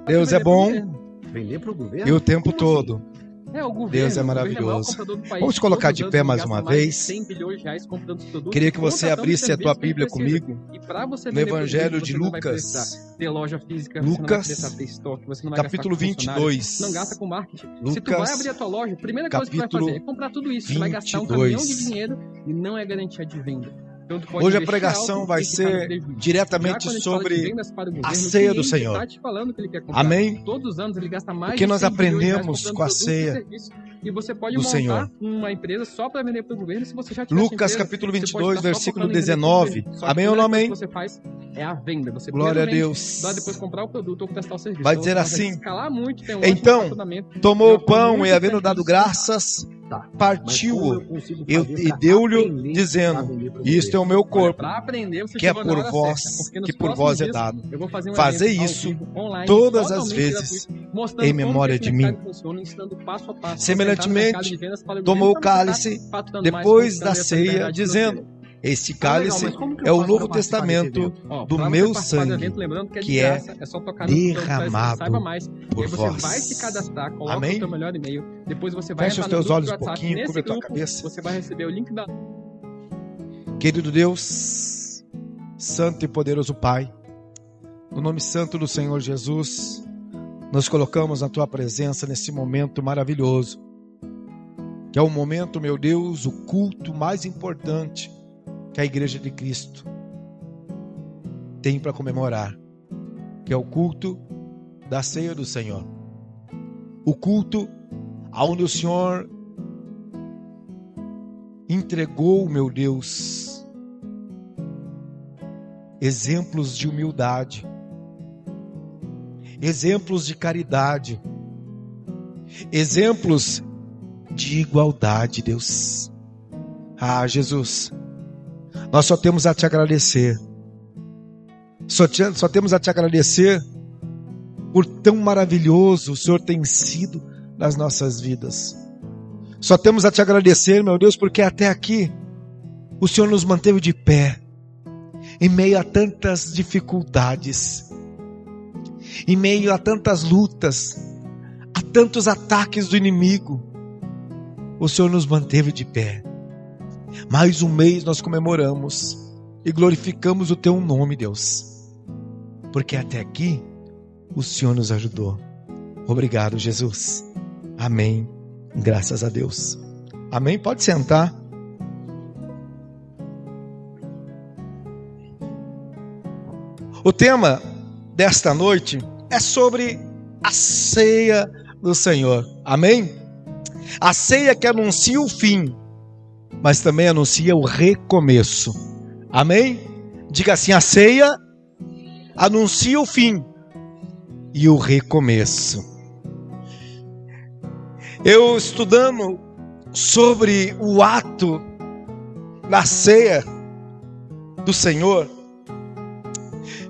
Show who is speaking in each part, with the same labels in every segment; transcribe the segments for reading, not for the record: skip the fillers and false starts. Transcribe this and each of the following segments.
Speaker 1: Deus é bom
Speaker 2: Vender para o governo?
Speaker 1: e o tempo
Speaker 2: Como
Speaker 1: todo.
Speaker 2: assim? É, o governo,
Speaker 1: Deus é
Speaker 2: o governo é o maior
Speaker 1: maravilhoso.
Speaker 2: comprador do país.
Speaker 1: Vamos colocar
Speaker 2: Todos
Speaker 1: de
Speaker 2: os
Speaker 1: pé
Speaker 2: anos
Speaker 1: mais
Speaker 2: ele
Speaker 1: uma
Speaker 2: gasta mais de
Speaker 1: vez.
Speaker 2: 100 bilhões de reais comprando os produtos.
Speaker 1: Queria que você
Speaker 2: Contratando
Speaker 1: abrisse a tua
Speaker 2: serviços que ele
Speaker 1: Bíblia
Speaker 2: precisa.
Speaker 1: comigo
Speaker 2: E para você
Speaker 1: no
Speaker 2: vender
Speaker 1: Evangelho
Speaker 2: produto,
Speaker 1: de
Speaker 2: você não vai precisar
Speaker 1: Lucas.
Speaker 2: ter loja física, você não vai precisar ter
Speaker 1: Lucas,
Speaker 2: estoque, você não vai
Speaker 1: capítulo
Speaker 2: gastar com funcionário,
Speaker 1: 22.
Speaker 2: não gasta com marketing. Se tu vai
Speaker 1: Lucas,
Speaker 2: abrir a tua loja, a primeira coisa que tu vai
Speaker 1: capítulo
Speaker 2: fazer é comprar tudo isso. Você vai gastar um caminhão de
Speaker 1: 22.
Speaker 2: dinheiro e não é garantia de venda. Então, tu pode
Speaker 1: Hoje a
Speaker 2: investir
Speaker 1: pregação
Speaker 2: alto
Speaker 1: vai
Speaker 2: e ficar no
Speaker 1: ser
Speaker 2: prejuízo. Já
Speaker 1: diretamente
Speaker 2: quando a gente fala de
Speaker 1: sobre
Speaker 2: vendas para o
Speaker 1: a
Speaker 2: governo,
Speaker 1: ceia
Speaker 2: o
Speaker 1: do
Speaker 2: cliente
Speaker 1: Senhor.
Speaker 2: está te falando que ele quer comprar.
Speaker 1: Amém?
Speaker 2: Todos os anos ele gasta mais
Speaker 1: O que
Speaker 2: de
Speaker 1: nós
Speaker 2: 100 bilhões de reais
Speaker 1: aprendemos
Speaker 2: comprando
Speaker 1: com a
Speaker 2: produtos e
Speaker 1: ceia
Speaker 2: serviços. E você pode
Speaker 1: do
Speaker 2: montar
Speaker 1: Senhor?
Speaker 2: uma empresa só para vender para o governo se você já tiver
Speaker 1: Lucas,
Speaker 2: empresa.
Speaker 1: capítulo
Speaker 2: Você pode
Speaker 1: 22,
Speaker 2: estar só
Speaker 1: versículo
Speaker 2: focando em vender para o
Speaker 1: 19.
Speaker 2: governo. Só que
Speaker 1: Amém
Speaker 2: a
Speaker 1: ou não
Speaker 2: primeira coisa
Speaker 1: amém?
Speaker 2: que você faz é a venda. Você
Speaker 1: Glória a
Speaker 2: primeiro vende,
Speaker 1: Deus.
Speaker 2: vai depois comprar o produto ou prestar o serviço.
Speaker 1: Vai
Speaker 2: Então,
Speaker 1: dizer
Speaker 2: você consegue
Speaker 1: assim:
Speaker 2: escalar muito, tem um ótimo
Speaker 1: então,
Speaker 2: faturamento,
Speaker 1: tomou
Speaker 2: de
Speaker 1: o
Speaker 2: uma forma
Speaker 1: pão e,
Speaker 2: muito
Speaker 1: havendo dado
Speaker 2: tranquila.
Speaker 1: graças,
Speaker 2: Tá. Mas como
Speaker 1: partiu-o
Speaker 2: eu consigo
Speaker 1: e
Speaker 2: fazer pra
Speaker 1: deu-lhe,
Speaker 2: aprender a
Speaker 1: dizendo:
Speaker 2: vender pro
Speaker 1: isto é o
Speaker 2: governo?
Speaker 1: meu
Speaker 2: Olha,
Speaker 1: corpo,
Speaker 2: para aprender, você
Speaker 1: que é
Speaker 2: chegou na
Speaker 1: por
Speaker 2: hora
Speaker 1: vós,
Speaker 2: certa, porque nos
Speaker 1: que por
Speaker 2: próximos
Speaker 1: vós é
Speaker 2: dias
Speaker 1: dado.
Speaker 2: eu vou fazer um
Speaker 1: Fazer
Speaker 2: evento ao
Speaker 1: isso
Speaker 2: vivo, online,
Speaker 1: todas as
Speaker 2: totalmente
Speaker 1: vezes
Speaker 2: gratuito, mostrando
Speaker 1: em memória
Speaker 2: como
Speaker 1: de
Speaker 2: esse
Speaker 1: mim.
Speaker 2: mercado funciona, ensinando passo a passo.
Speaker 1: Semelhantemente, tomou o cálice depois da ceia, dizendo: este cálice é o Novo Testamento do meu sangue, que é derramado por vós.
Speaker 2: Vai se cadastrar, coloca
Speaker 1: Amém?
Speaker 2: o teu melhor e-mail, depois você vai
Speaker 1: Fecha os
Speaker 2: entrar no
Speaker 1: teus
Speaker 2: grupo
Speaker 1: olhos
Speaker 2: do
Speaker 1: um
Speaker 2: WhatsApp.
Speaker 1: pouquinho,
Speaker 2: Nesse
Speaker 1: curva a tua
Speaker 2: grupo,
Speaker 1: cabeça.
Speaker 2: você vai receber o link da...
Speaker 1: Querido Deus, Santo e poderoso Pai, no nome santo do Senhor Jesus, nós colocamos na Tua presença nesse momento maravilhoso, que é o momento, meu Deus, o culto mais importante que a Igreja de Cristo tem para comemorar, que é o culto da ceia do Senhor. O culto onde o Senhor entregou, meu Deus, exemplos de humildade, exemplos de caridade, exemplos de igualdade, Deus. Ah, Jesus, nós só temos a Te agradecer. Só temos a Te agradecer por tão maravilhoso o Senhor tem sido nas nossas vidas. Só temos a Te agradecer, meu Deus, porque até aqui o Senhor nos manteve de pé, em meio a tantas dificuldades, em meio a tantas lutas, a tantos ataques do inimigo. O Senhor nos manteve de pé. Mais um mês nós comemoramos e glorificamos o Teu nome, Deus, porque até aqui o Senhor nos ajudou. Obrigado, Jesus. Amém. Graças a Deus. Amém? Pode sentar. O tema desta noite é sobre a ceia do Senhor. Amém? A ceia que anuncia o fim, mas também anuncia o recomeço. Amém? Diga assim: a ceia anuncia o fim e o recomeço. Eu estudando sobre o ato da ceia do Senhor,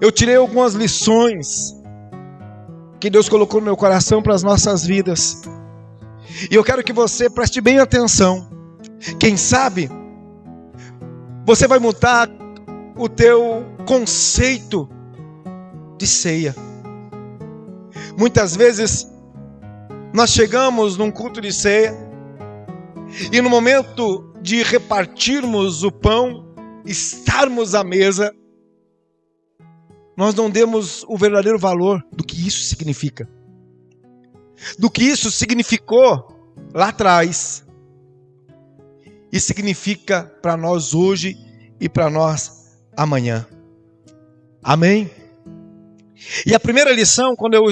Speaker 1: eu tirei algumas lições que Deus colocou no meu coração para as nossas vidas. E eu quero que você preste bem atenção. Quem sabe você vai mudar o teu conceito de ceia. Muitas vezes nós chegamos num culto de ceia e no momento de repartirmos o pão, estarmos à mesa, nós não demos o verdadeiro valor do que isso significa. Do que isso significou lá atrás e significa para nós hoje e para nós amanhã. Amém? E a primeira lição, quando eu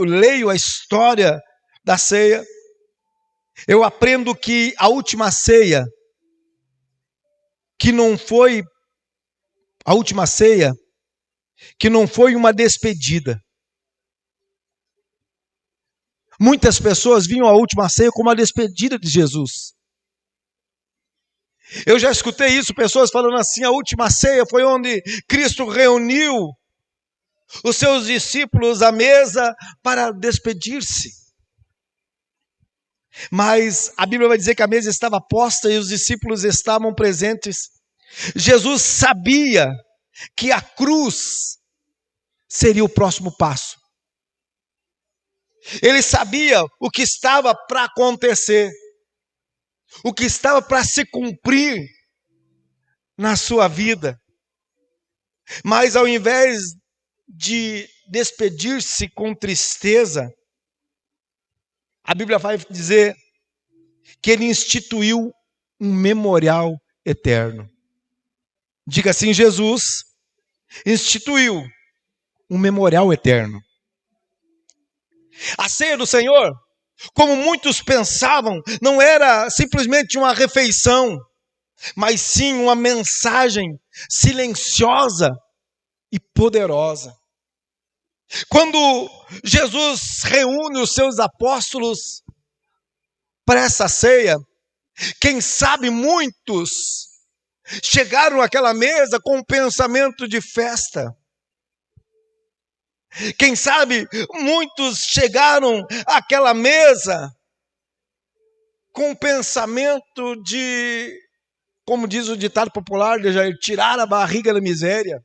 Speaker 1: leio a história da ceia, eu aprendo que a última ceia, que não foi uma despedida. Muitas pessoas viam a última ceia como a despedida de Jesus. Eu já escutei isso, pessoas falando assim: a última ceia foi onde Cristo reuniu os seus discípulos à mesa para despedir-se. Mas a Bíblia vai dizer que a mesa estava posta e os discípulos estavam presentes. Jesus sabia que a cruz seria o próximo passo. Ele sabia o que estava para acontecer, o que estava para se cumprir na sua vida. Mas ao invés de despedir-se com tristeza, a Bíblia vai dizer que ele instituiu um memorial eterno. Diga assim: Jesus instituiu um memorial eterno. A ceia do Senhor, como muitos pensavam, não era simplesmente uma refeição, mas sim uma mensagem silenciosa e poderosa. Quando Jesus reúne os seus apóstolos para essa ceia, quem sabe muitos chegaram àquela mesa com um pensamento de festa. Quem sabe muitos chegaram àquela mesa com um pensamento de, como diz o ditado popular de Jair, tirar a barriga da miséria.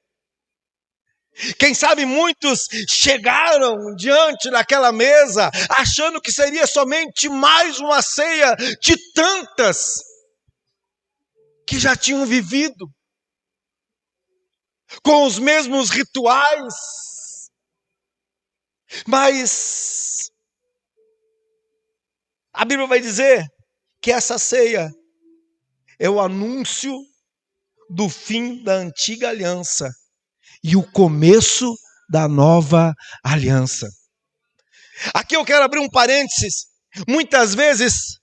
Speaker 1: Quem sabe muitos chegaram diante daquela mesa achando que seria somente mais uma ceia de tantas que já tinham vivido com os mesmos rituais. Mas a Bíblia vai dizer que essa ceia é o anúncio do fim da antiga aliança e o começo da nova aliança. Aqui eu quero abrir um parênteses. Muitas vezes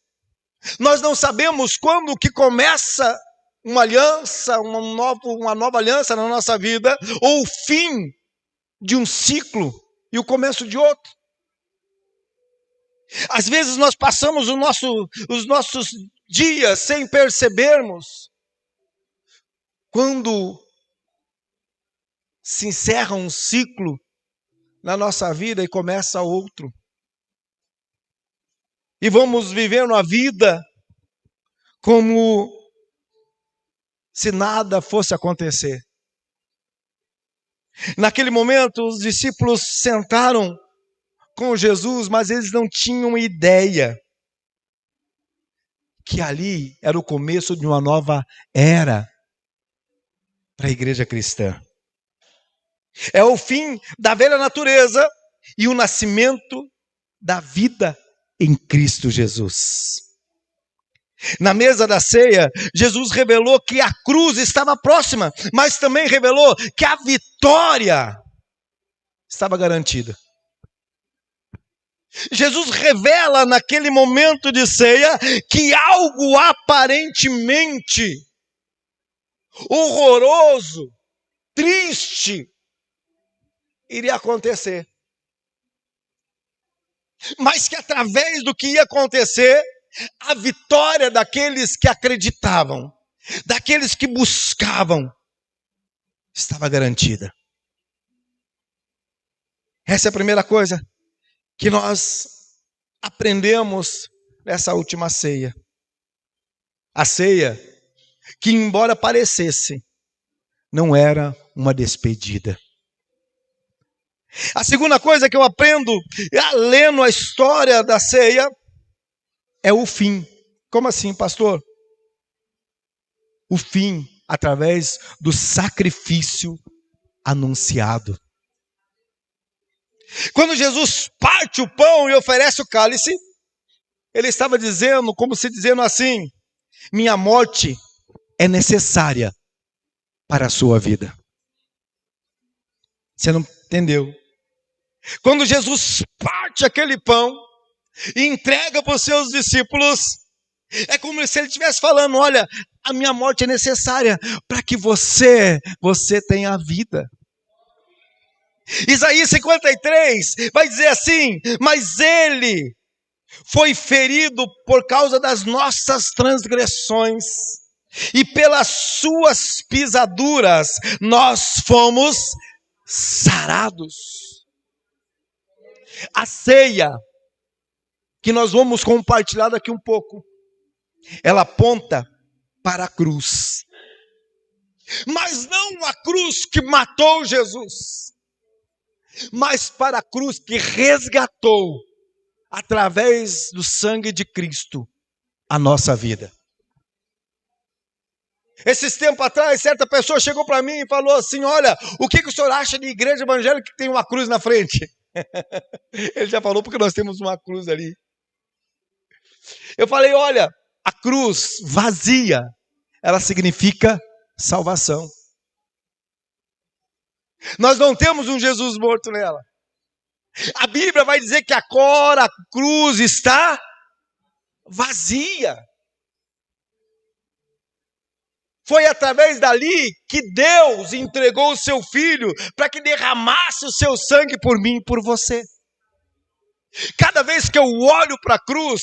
Speaker 1: nós não sabemos quando que começa uma aliança, uma nova aliança na nossa vida, ou o fim de um ciclo e o começo de outro. Às vezes nós passamos os nossos dias sem percebermos quando se encerra um ciclo na nossa vida e começa outro. E vamos vivendo a vida como se nada fosse acontecer. Naquele momento, os discípulos sentaram com Jesus, mas eles não tinham ideia que ali era o começo de uma nova era para a igreja cristã. É o fim da velha natureza e o nascimento da vida em Cristo Jesus. Na mesa da ceia, Jesus revelou que a cruz estava próxima, mas também revelou que a vitória estava garantida. Jesus revela naquele momento de ceia que algo aparentemente horroroso, triste, iria acontecer. Mas que através do que ia acontecer, a vitória daqueles que acreditavam, daqueles que buscavam, estava garantida. Essa é a primeira coisa que nós aprendemos nessa última ceia. A ceia que, embora parecesse, não era uma despedida. A segunda coisa que eu aprendo, lendo a história da ceia, é o fim. Como assim, pastor? O fim através do sacrifício anunciado. Quando Jesus parte o pão e oferece o cálice, ele estava dizendo, como se dizendo assim: minha morte é necessária para a sua vida. Você não entendeu? Quando Jesus parte aquele pão e entrega para os seus discípulos, é como se ele estivesse falando: olha, a minha morte é necessária para que você tenha a vida. Isaías 53 vai dizer assim: mas ele foi ferido por causa das nossas transgressões, e pelas suas pisaduras nós fomos sarados. A ceia que nós vamos compartilhar daqui um pouco, ela aponta para a cruz, mas não a cruz que matou Jesus, mas para a cruz que resgatou, através do sangue de Cristo, a nossa vida. Esses tempos atrás, certa pessoa chegou para mim e falou assim: olha, o que o senhor acha de igreja evangélica que tem uma cruz na frente? Ele já falou porque nós temos uma cruz ali. Eu falei: olha, a cruz vazia, ela significa salvação. Nós não temos um Jesus morto nela. A Bíblia vai dizer que agora a cruz está vazia. Foi através dali que Deus entregou o seu Filho para que derramasse o seu sangue por mim e por você. Cada vez que eu olho para a cruz,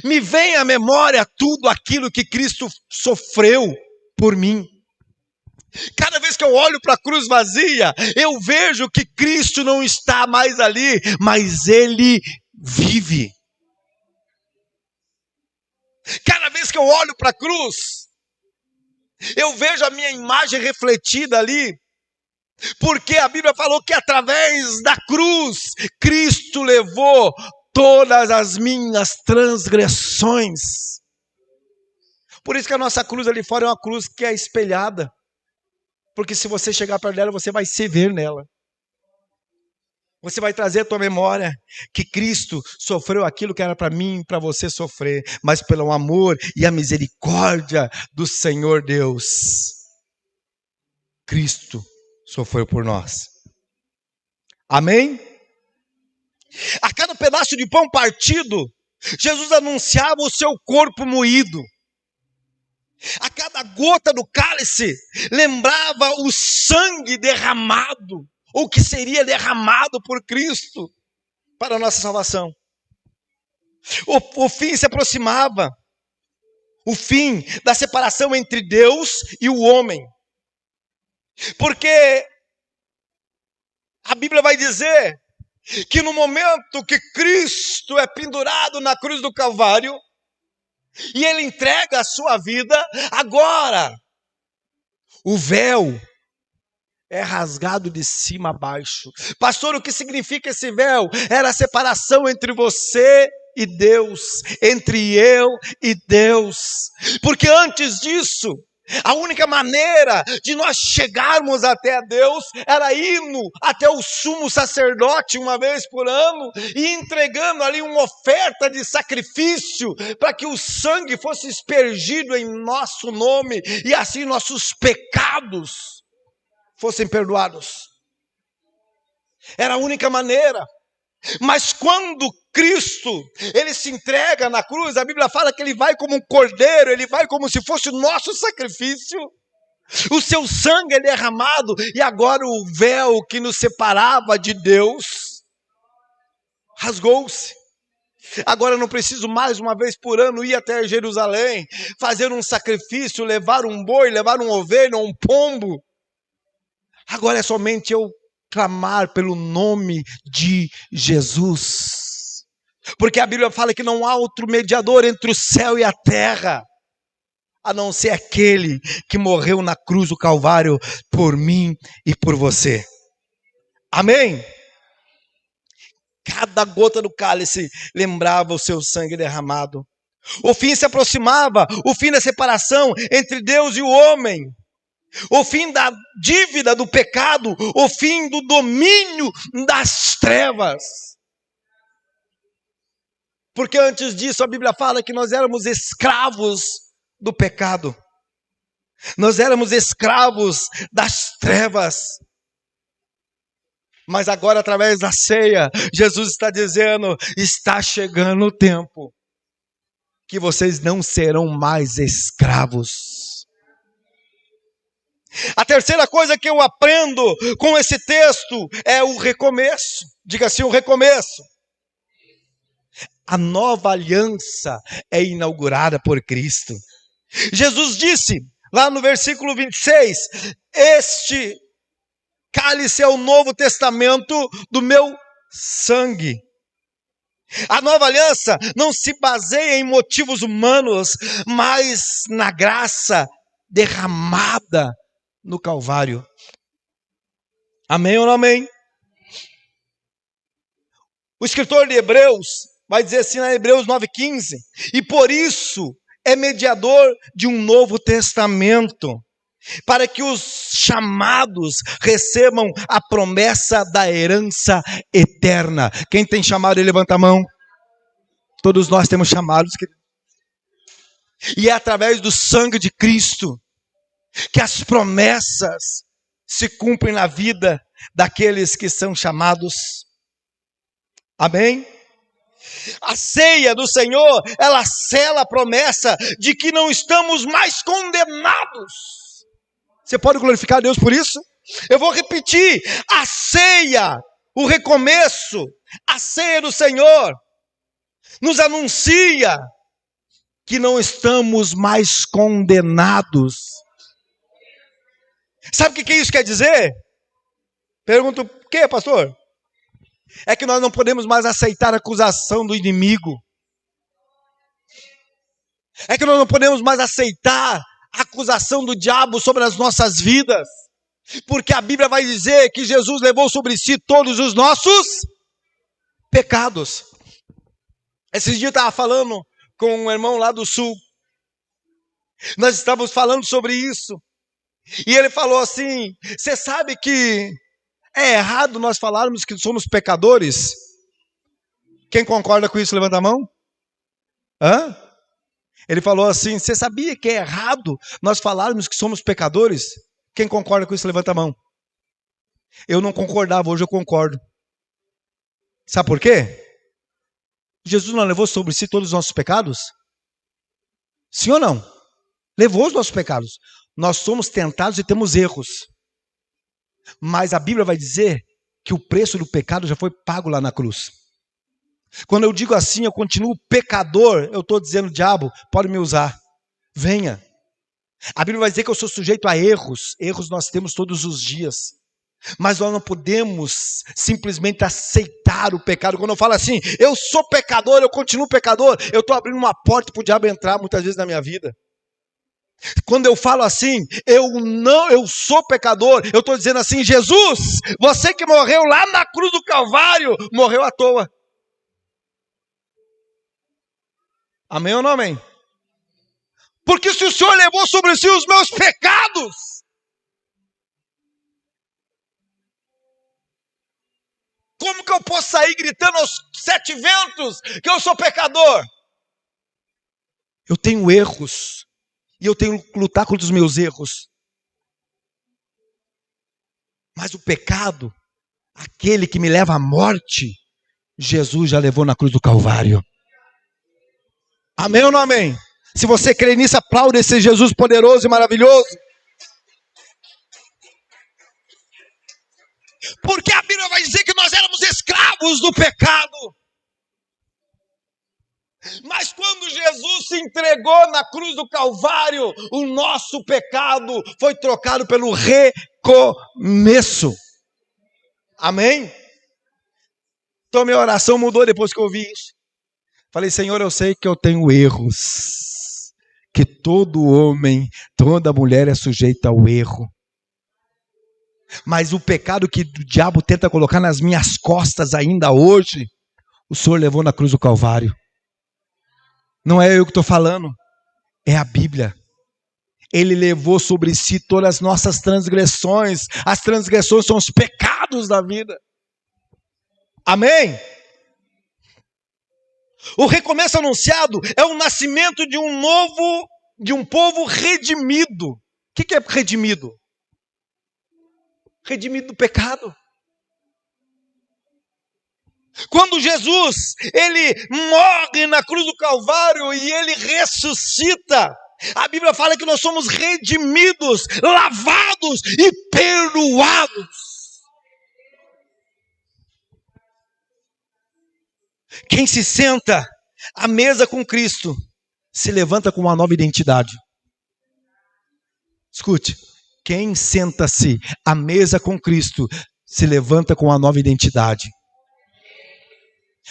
Speaker 1: me vem à memória tudo aquilo que Cristo sofreu por mim. Cada vez que eu olho para a cruz vazia, eu vejo que Cristo não está mais ali, mas Ele vive. Cada vez que eu olho para a cruz, eu vejo a minha imagem refletida ali, porque a Bíblia falou que através da cruz, Cristo levou todas as minhas transgressões. Por isso que a nossa cruz ali fora é uma cruz que é espelhada, porque se você chegar perto dela, você vai se ver nela. Você vai trazer à tua memória que Cristo sofreu aquilo que era para mim e para você sofrer, mas pelo amor e a misericórdia do Senhor Deus, Cristo sofreu por nós. Amém? A cada pedaço de pão partido, Jesus anunciava o seu corpo moído. A cada gota do cálice, lembrava o sangue derramado, ou que seria derramado por Cristo para a nossa salvação. O fim se aproximava, o fim da separação entre Deus e o homem. Porque a Bíblia vai dizer que no momento que Cristo é pendurado na cruz do Calvário, e Ele entrega a sua vida, agora o véu é rasgado de cima a baixo. Pastor, o que significa esse véu? Era a separação entre você e Deus, entre eu e Deus. Porque antes disso, a única maneira de nós chegarmos até Deus era indo até o sumo sacerdote uma vez por ano e entregando ali uma oferta de sacrifício para que o sangue fosse aspergido em nosso nome e assim nossos pecados fossem perdoados. Era a única maneira. Mas quando Cristo, Ele se entrega na cruz, a Bíblia fala que Ele vai como um cordeiro, Ele vai como se fosse o nosso sacrifício. O seu sangue é derramado e agora o véu que nos separava de Deus rasgou-se. Agora eu não preciso mais uma vez por ano ir até Jerusalém, fazer um sacrifício, levar um boi, levar um ovelha, um pombo. Agora é somente eu clamar pelo nome de Jesus. Porque a Bíblia fala que não há outro mediador entre o céu e a terra, a não ser aquele que morreu na cruz do Calvário por mim e por você. Amém? Cada gota do cálice lembrava o seu sangue derramado. O fim se aproximava, o fim da separação entre Deus e o homem. O fim da dívida do pecado, o fim do domínio das trevas. Porque antes disso a Bíblia fala que nós éramos escravos do pecado. Nós éramos escravos das trevas. Mas agora através da ceia, Jesus está dizendo, está chegando o tempo que vocês não serão mais escravos. A terceira coisa que eu aprendo com esse texto é o recomeço. Diga assim, o recomeço. A nova aliança é inaugurada por Cristo. Jesus disse, lá no versículo 26, este cálice é o novo testamento do meu sangue. A nova aliança não se baseia em motivos humanos, mas na graça derramada no Calvário. Amém ou não amém? O escritor de Hebreus vai dizer assim na Hebreus 9,15, e por isso é mediador de um novo testamento, para que os chamados recebam a promessa da herança eterna. Quem tem chamado, ele levanta a mão. Todos nós temos chamados, e é através do sangue de Cristo que as promessas se cumprem na vida daqueles que são chamados. Amém? A ceia do Senhor, ela sela a promessa de que não estamos mais condenados. Você pode glorificar a Deus por isso? Eu vou repetir: a ceia, o recomeço, a ceia do Senhor nos anuncia que não estamos mais condenados. Sabe o que isso quer dizer? Pergunto, por quê, pastor? É que nós não podemos mais aceitar a acusação do inimigo. É que nós não podemos mais aceitar a acusação do diabo sobre as nossas vidas. Porque a Bíblia vai dizer que Jesus levou sobre si todos os nossos pecados. Esses dias eu estava falando com um irmão lá do sul. Nós estávamos falando sobre isso. E ele falou assim: você sabe que é errado nós falarmos que somos pecadores? Quem concorda com isso, levanta a mão. Hã? Ele falou assim: você sabia que é errado nós falarmos que somos pecadores? Quem concorda com isso, levanta a mão. Eu não concordava, hoje eu concordo. Sabe por quê? Jesus não levou sobre si todos os nossos pecados? Sim ou não? Levou os nossos pecados. Nós somos tentados e temos erros. Mas a Bíblia vai dizer que o preço do pecado já foi pago lá na cruz. Quando eu digo assim, eu continuo pecador, eu estou dizendo: diabo, pode me usar. Venha. A Bíblia vai dizer que eu sou sujeito a erros. Erros nós temos todos os dias. Mas nós não podemos simplesmente aceitar o pecado. Quando eu falo assim, eu sou pecador, eu continuo pecador, eu estou abrindo uma porta para o diabo entrar muitas vezes na minha vida. Quando eu falo assim, eu sou pecador, eu estou dizendo assim: Jesus, você que morreu lá na cruz do Calvário, morreu à toa. Amém ou não amém? Porque se o Senhor levou sobre si os meus pecados, como que eu posso sair gritando aos 7 ventos que eu sou pecador? Eu tenho erros. E eu tenho que lutar contra os meus erros. Mas o pecado, aquele que me leva à morte, Jesus já levou na cruz do Calvário. Amém ou não amém? Se você crê nisso, aplaude esse Jesus poderoso e maravilhoso. Porque a Bíblia vai dizer que nós éramos escravos do pecado. Mas quando Jesus se entregou na cruz do Calvário, o nosso pecado foi trocado pelo recomeço. Amém? Então minha oração mudou depois que eu ouvi isso. Falei: Senhor, eu sei que eu tenho erros, que todo homem, toda mulher é sujeita ao erro. Mas o pecado que o diabo tenta colocar nas minhas costas ainda hoje, o Senhor levou na cruz do Calvário. Não é eu que estou falando, é a Bíblia. Ele levou sobre si todas as nossas transgressões. As transgressões são os pecados da vida. Amém? O recomeço anunciado é o nascimento de um povo redimido. O que é redimido? Redimido do pecado. Quando Jesus, ele morre na cruz do Calvário e ele ressuscita, a Bíblia fala que nós somos redimidos, lavados e perdoados. Quem se senta à mesa com Cristo, se levanta com uma nova identidade. Escute, quem senta-se à mesa com Cristo, se levanta com uma nova identidade.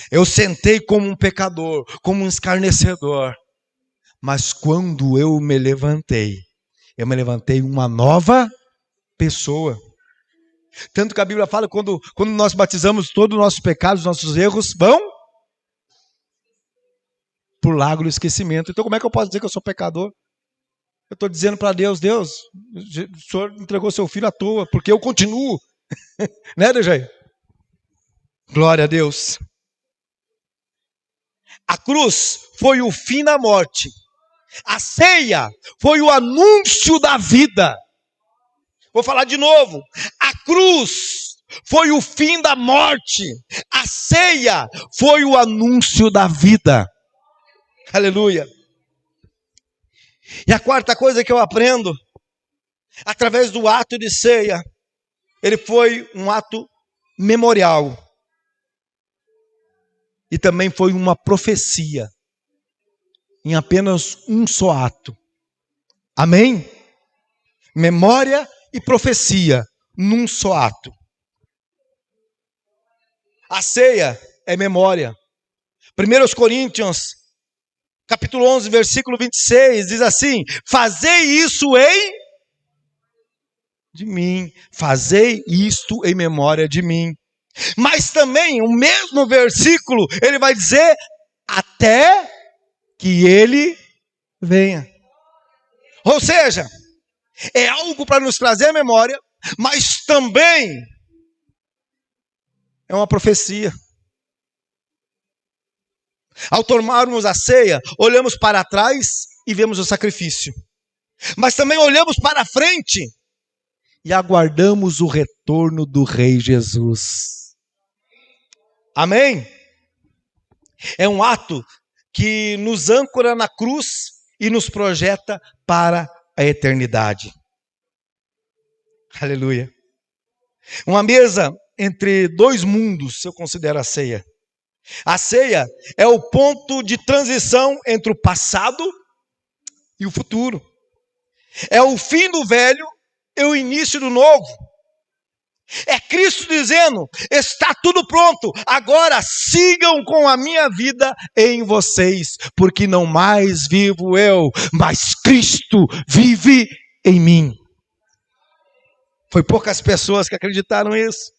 Speaker 1: Eu sentei como um pecador, como um escarnecedor. Mas quando eu me levantei uma nova pessoa. Tanto que a Bíblia fala que quando nós batizamos, todos os nossos pecados, nossos erros vão por lago do esquecimento. Então como é que eu posso dizer que eu sou pecador? Eu estou dizendo para Deus, o Senhor entregou seu filho à toa, porque eu continuo. Né, Dejaí? Glória a Deus. A cruz foi o fim da morte. A ceia foi o anúncio da vida. Vou falar de novo. A cruz foi o fim da morte. A ceia foi o anúncio da vida. Aleluia. E a quarta coisa que eu aprendo, através do ato de ceia, ele foi um ato memorial. E também foi uma profecia, em apenas um só ato. Amém? Memória e profecia, num só ato. A ceia é memória. 1 Coríntios, capítulo 11, versículo 26, diz assim: fazei isso em de mim, fazei isto em memória de mim. Mas também, o mesmo versículo, ele vai dizer, até que ele venha. Ou seja, é algo para nos trazer a memória, mas também é uma profecia. Ao tomarmos a ceia, olhamos para trás e vemos o sacrifício. Mas também olhamos para frente e aguardamos o retorno do Rei Jesus. Amém? É um ato que nos âncora na cruz e nos projeta para a eternidade. Aleluia. Uma mesa entre dois mundos, se eu considero a ceia. A ceia é o ponto de transição entre o passado e o futuro. É o fim do velho e o início do novo. É Cristo dizendo, está tudo pronto, agora sigam com a minha vida em vocês, porque não mais vivo eu, mas Cristo vive em mim. Foi poucas pessoas que acreditaram nisso.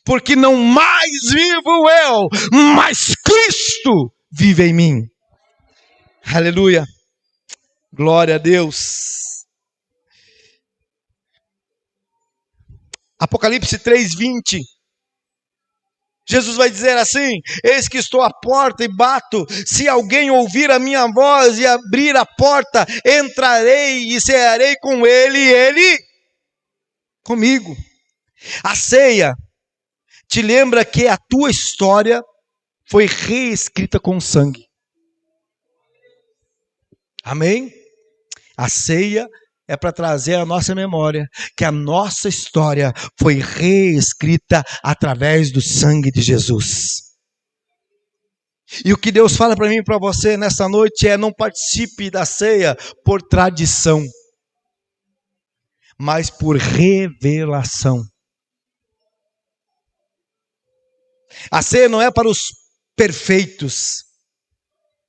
Speaker 1: Porque não mais vivo eu, mas Cristo vive em mim. Aleluia. Glória a Deus. Apocalipse 3:20. Jesus vai dizer assim: eis que estou à porta e bato, se alguém ouvir a minha voz e abrir a porta, entrarei e cearei com ele e ele comigo. A ceia te lembra que a tua história foi reescrita com sangue. Amém? A ceia é para trazer à nossa memória que a nossa história foi reescrita através do sangue de Jesus. E o que Deus fala para mim e para você nessa noite é: não participe da ceia por tradição, mas por revelação. A ceia não é para os perfeitos,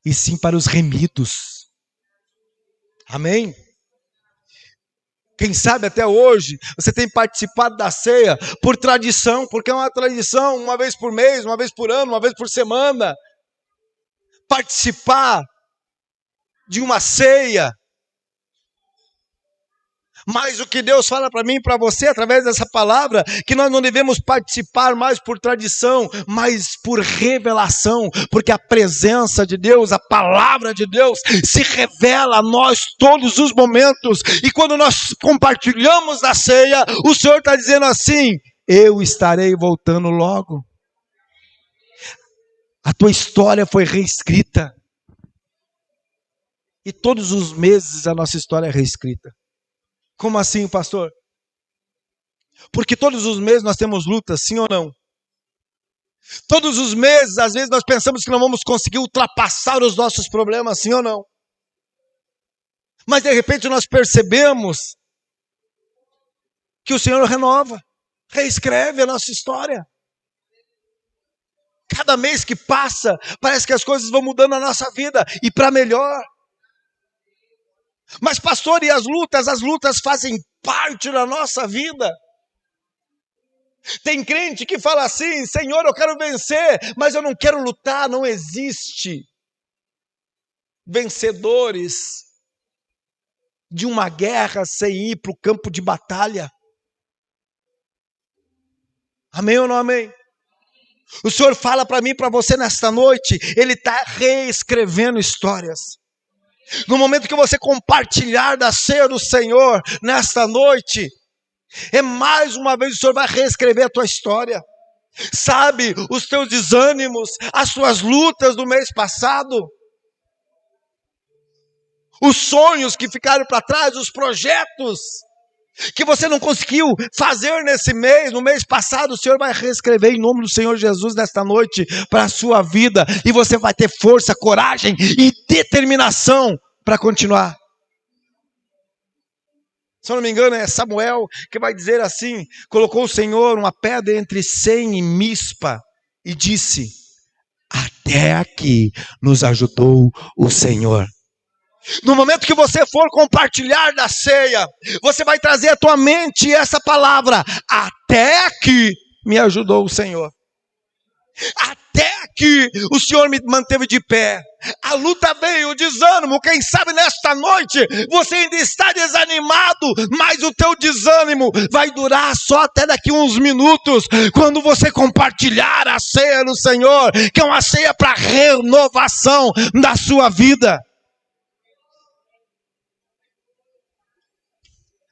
Speaker 1: e sim para os remidos. Amém? Quem sabe até hoje você tem participado da ceia por tradição, porque é uma tradição, uma vez por mês, uma vez por ano, uma vez por semana. Participar de uma ceia. Mas o que Deus fala para mim e para você, através dessa palavra, que nós não devemos participar mais por tradição, mas por revelação, porque a presença de Deus, a palavra de Deus, se revela a nós todos os momentos, e quando nós compartilhamos da ceia, o Senhor está dizendo assim: eu estarei voltando logo. A tua história foi reescrita, e todos os meses a nossa história é reescrita. Como assim, pastor? Porque todos os meses nós temos lutas, sim ou não? Todos os meses, às vezes nós pensamos que não vamos conseguir ultrapassar os nossos problemas, sim ou não? Mas de repente nós percebemos que o Senhor renova, reescreve a nossa história. Cada mês que passa, parece que as coisas vão mudando na nossa vida, e para melhor. Mas pastor, e as lutas fazem parte da nossa vida. Tem crente que fala assim: Senhor, eu quero vencer, mas eu não quero lutar. Não existe vencedores de uma guerra sem ir para o campo de batalha. Amém ou não amém? O Senhor fala para mim e para você nesta noite, Ele está reescrevendo histórias. No momento que você compartilhar da ceia do Senhor, nesta noite, mais uma vez o Senhor vai reescrever a tua história. Sabe, os teus desânimos, as tuas lutas do mês passado, os sonhos que ficaram para trás, os projetos que você não conseguiu fazer nesse mês, no mês passado, o Senhor vai reescrever em nome do Senhor Jesus nesta noite para a sua vida, e você vai ter força, coragem e determinação para continuar. Se eu não me engano é Samuel que vai dizer assim: colocou o Senhor uma pedra entre Sem e Mispa e disse: até aqui nos ajudou o Senhor. No momento que você for compartilhar da ceia, você vai trazer à tua mente essa palavra: até aqui me ajudou o Senhor. Até aqui o Senhor me manteve de pé. A luta veio, o desânimo. Quem sabe nesta noite você ainda está desanimado, mas o teu desânimo vai durar só até daqui uns minutos, quando você compartilhar a ceia do Senhor, que é uma ceia para renovação da sua vida.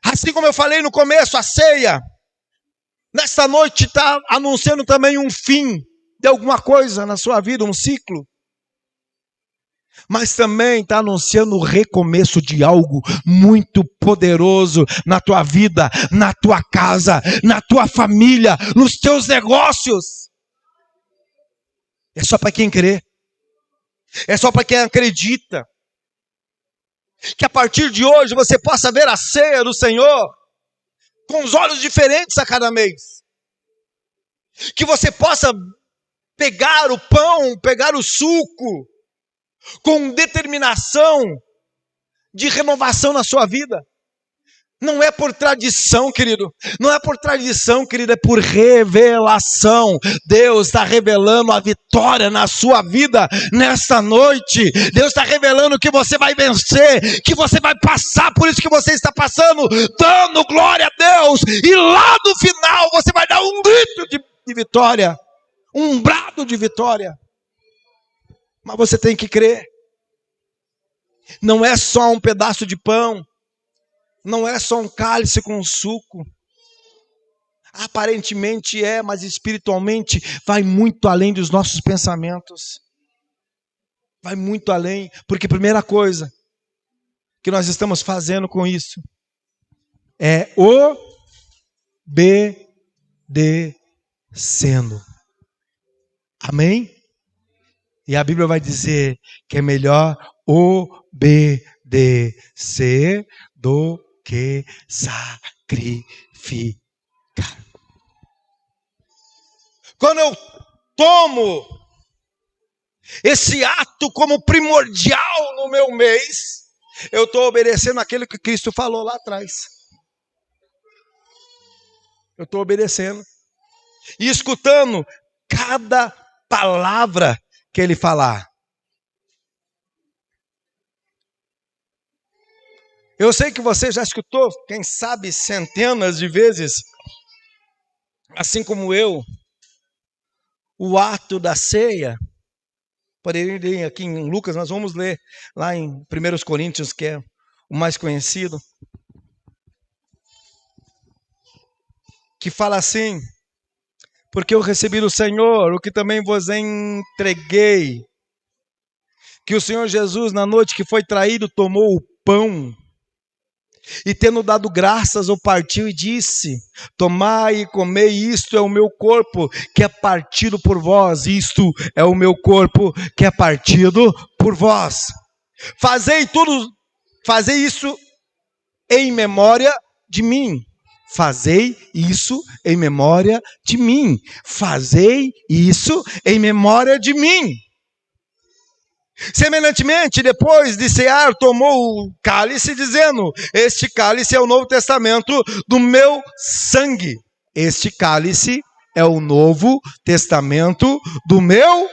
Speaker 1: Assim como eu falei no começo, a ceia, nesta noite está anunciando também um fim de alguma coisa na sua vida, um ciclo. Mas também está anunciando o recomeço de algo muito poderoso na tua vida, na tua casa, na tua família, nos teus negócios. É só para quem crê. É só para quem acredita. Que a partir de hoje você possa ver a ceia do Senhor com os olhos diferentes a cada mês. Que você possa pegar o pão, pegar o suco, com determinação de renovação na sua vida. Não é por tradição, querido. Não é por tradição, querido. É por revelação. Deus está revelando a vitória na sua vida nesta noite. Deus está revelando que você vai vencer, que você vai passar por isso que você está passando, dando glória a Deus. E lá no final você vai dar um grito de vitória, um brado de vitória. Mas você tem que crer. Não é só um pedaço de pão. Não é só um cálice com suco. Aparentemente é, mas espiritualmente vai muito além dos nossos pensamentos. Vai muito além, porque a primeira coisa que nós estamos fazendo com isso é obedecendo. Amém? E a Bíblia vai dizer que é melhor obedecer do que sacrificar. Quando eu tomo esse ato como primordial no meu mês, eu estou obedecendo aquilo que Cristo falou lá atrás. Eu estou obedecendo e escutando cada palavra que Ele falar. Eu sei que você já escutou, quem sabe, centenas de vezes, assim como eu, o ato da ceia. Porém, aqui em Lucas, nós vamos ler lá em 1 Coríntios, que é o mais conhecido, que fala assim: porque eu recebi do Senhor o que também vos entreguei, que o Senhor Jesus, na noite que foi traído, tomou o pão, e tendo dado graças, o partiu e disse: tomai e comei, isto é o meu corpo que é partido por vós. Isto é o meu corpo que é partido por vós. Fazei isso em memória de mim. Fazei isso em memória de mim. Fazei isso em memória de mim. Semelhantemente, depois de cear, tomou o cálice, dizendo: este cálice é o Novo Testamento do meu sangue. Este cálice é o Novo Testamento do meu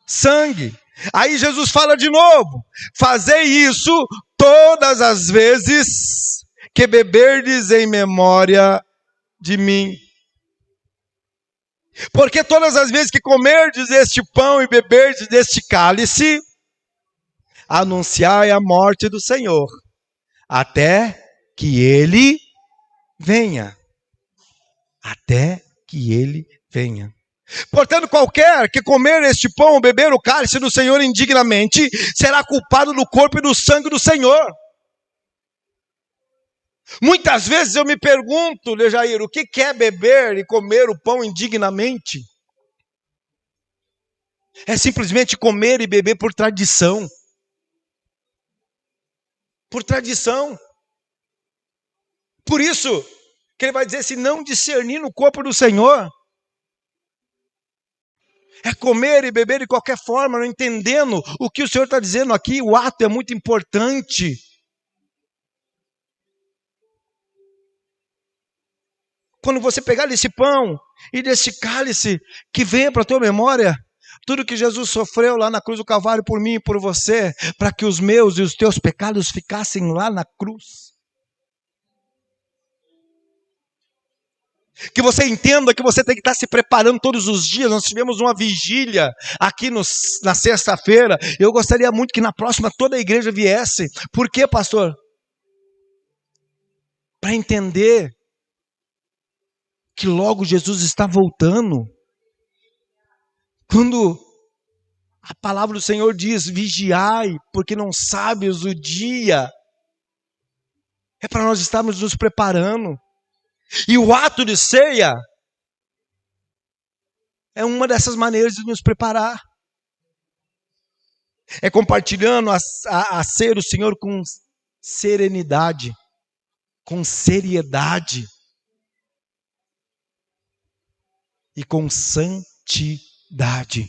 Speaker 1: sangue. Aí Jesus fala de novo: fazei isso todas as vezes que beberdes em memória de mim. Porque todas as vezes que comerdes este pão e beberdes deste cálice, anunciai a morte do Senhor, até que ele venha. Até que ele venha. Portanto, qualquer que comer este pão ou beber o cálice do Senhor indignamente, será culpado do corpo e do sangue do Senhor. Muitas vezes eu me pergunto, Lejair, o que é beber e comer o pão indignamente? É simplesmente comer e beber por tradição. Por tradição. Por isso que ele vai dizer, se não discernir no corpo do Senhor, é comer e beber de qualquer forma, não entendendo o que o Senhor está dizendo aqui. O ato é muito importante. Quando você pegar desse pão e desse cálice, que venha para a tua memória tudo que Jesus sofreu lá na cruz do Calvário por mim e por você, para que os meus e os teus pecados ficassem lá na cruz. Que você entenda que você tem que estar se preparando todos os dias. Nós tivemos uma vigília aqui na sexta-feira. Eu gostaria muito que na próxima toda a igreja viesse. Por quê, pastor? Para entender que logo Jesus está voltando. Quando a palavra do Senhor diz, vigiai, porque não sabes o dia. É para nós estarmos nos preparando. E o ato de ceia é uma dessas maneiras de nos preparar. É compartilhando a ceia do Senhor com serenidade, com seriedade e com santidade.